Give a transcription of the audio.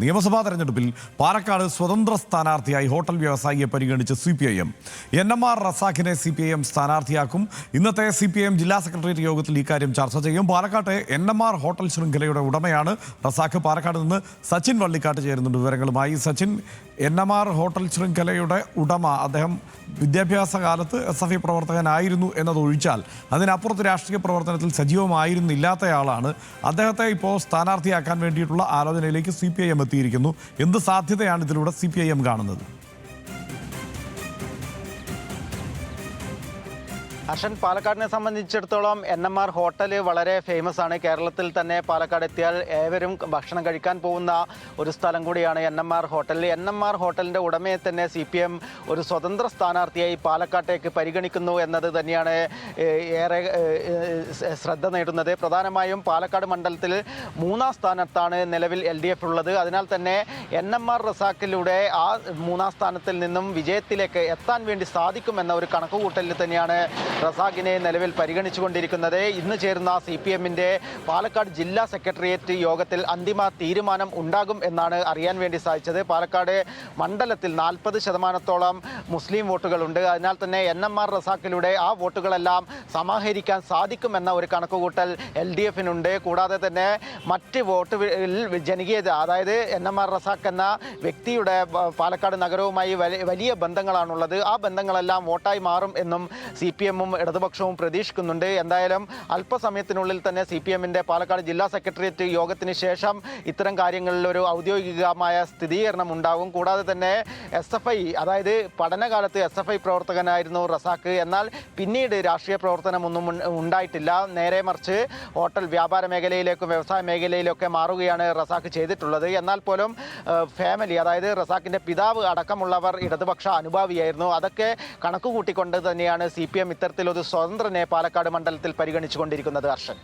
നിയമസഭാ തെരഞ്ഞെടുപ്പിൽ പാലക്കാട് സ്വതന്ത്ര സ്ഥാനാർത്ഥിയായി ഹോട്ടൽ വ്യവസായിയെ പരിഗണിച്ച് CPIM NMR റസാഖിനെ CPIM സ്ഥാനാർത്ഥിയാക്കും. ഇന്നത്തെ CPIM ജില്ലാ സെക്രട്ടേറിയറ്റ് യോഗത്തിൽ ഇക്കാര്യം ചർച്ച ചെയ്യും. പാലക്കാട്ടെ NMR ഹോട്ടൽ ശൃംഖലയുടെ ഉടമയാണ് റസാഖ്. പാലക്കാട് നിന്ന് സച്ചിൻ വള്ളിക്കാട്ട് ചേരുന്നുണ്ട് വിവരങ്ങളുമായി. സച്ചിൻ, NMR ഹോട്ടൽ ശൃംഖലയുടെ ഉടമ, അദ്ദേഹം വിദ്യാഭ്യാസ കാലത്ത് SFI പ്രവർത്തകനായിരുന്നു എന്നതൊഴിച്ചാൽ അതിനപ്പുറത്ത് രാഷ്ട്രീയ പ്രവർത്തനത്തിൽ സജീവമായിരുന്നില്ലാത്തയാളാണ്. അദ്ദേഹത്തെ ഇപ്പോൾ സ്ഥാനാർത്ഥിയാക്കാൻ വേണ്ടിയിട്ടുള്ള ആലോചനയിലേക്ക് CPIM എത്തിയിരിക്കുന്നു. എന്ത് സാധ്യതയാണ് ഇതിലൂടെ CPIM കാണുന്നത്? അഷൻ, പാലക്കാടിനെ സംബന്ധിച്ചിടത്തോളം NMR ഹോട്ടൽ വളരെ ഫേമസ് ആണ്. കേരളത്തിൽ തന്നെ പാലക്കാട് എത്തിയാൽ ഏവരും ഭക്ഷണം കഴിക്കാൻ പോകുന്ന ഒരു സ്ഥലം കൂടിയാണ് NMR ഹോട്ടൽ. NMR ഹോട്ടലിൻ്റെ ഉടമയെ തന്നെ CPIM ഒരു സ്വതന്ത്ര സ്ഥാനാർത്ഥിയായി പാലക്കാട്ടേക്ക് പരിഗണിക്കുന്നു എന്നത് തന്നെയാണ് ഏറെ ശ്രദ്ധ നേടുന്നത്. പ്രധാനമായും പാലക്കാട് മണ്ഡലത്തിൽ 3ാം സ്ഥാനത്താണ് നിലവിൽ LDF ഉള്ളത്. അതിനാൽ തന്നെ NMR റസാഖിലൂടെ ആ 3ാം സ്ഥാനത്തിൽ നിന്നും വിജയത്തിലേക്ക് എത്താൻ വേണ്ടി സാധിക്കുമെന്ന ഒരു കണക്കുകൂട്ടലിൽ തന്നെയാണ് റസാഖിനെ നിലവിൽ പരിഗണിച്ചുകൊണ്ടിരിക്കുന്നത്. ഇന്ന് ചേരുന്ന CPIM-ന്റെ പാലക്കാട് ജില്ലാ സെക്രട്ടേറിയറ്റ് യോഗത്തിൽ അന്തിമ തീരുമാനം ഉണ്ടാകും എന്നാണ് അറിയാൻ വേണ്ടി സാധിച്ചത്. പാലക്കാട് മണ്ഡലത്തിൽ 40% മുസ്ലിം വോട്ടുകളുണ്ട്. അതിനാൽ തന്നെ NMR റസാഖിലൂടെ ആ വോട്ടുകളെല്ലാം സമാഹരിക്കാൻ സാധിക്കുമെന്ന ഒരു കണക്കുകൂട്ടൽ LDF-നുണ്ട്. കൂടാതെ തന്നെ മറ്റ് വോട്ടുകളിൽ ജനകീയത, അതായത് NMR റസാഖ് എന്ന വ്യക്തിയുടെ പാലക്കാട് നഗരവുമായി വലിയ ബന്ധങ്ങളാണുള്ളത്. ആ ബന്ധങ്ങളെല്ലാം വോട്ടായി മാറും എന്നും CPIM-ഉം ഇടതുപക്ഷവും പ്രതീക്ഷിക്കുന്നുണ്ട്. എന്തായാലും അല്പസമയത്തിനുള്ളിൽ തന്നെ CPIM-ന്റെ പാലക്കാട് ജില്ലാ സെക്രട്ടേറിയറ്റ് യോഗത്തിന് ശേഷം ഇത്തരം കാര്യങ്ങളിൽ ഒരു ഔദ്യോഗികമായ സ്ഥിരീകരണം ഉണ്ടാകും. കൂടാതെ തന്നെ SFI, അതായത് പഠനകാലത്ത് SFI പ്രവർത്തകനായിരുന്നു റസാഖ്. എന്നാൽ പിന്നീട് രാഷ്ട്രീയ പ്രവർത്തനമൊന്നും ഉണ്ടായിട്ടില്ല. നേരെ മറിച്ച് ഹോട്ടൽ വ്യാപാര മേഖലയിലേക്കും വ്യവസായ മേഖലയിലൊക്കെ മാറുകയാണ് റസാഖ് ചെയ്തിട്ടുള്ളത്. എന്നാൽ പോലും ഫാമിലി, അതായത് റസാഖിൻ്റെ പിതാവ് അടക്കമുള്ളവർ ഇടതുപക്ഷ അനുഭാവിയായിരുന്നു. അതൊക്കെ കണക്കുകൂട്ടിക്കൊണ്ട് തന്നെയാണ് CPIM ഇത്തരത്തിലൊരു സ്വതന്ത്രനെ പാലക്കാട് മണ്ഡലത്തിൽ പരിഗണിച്ചുകൊണ്ടിരിക്കുന്നത്. ഹർഷൻ.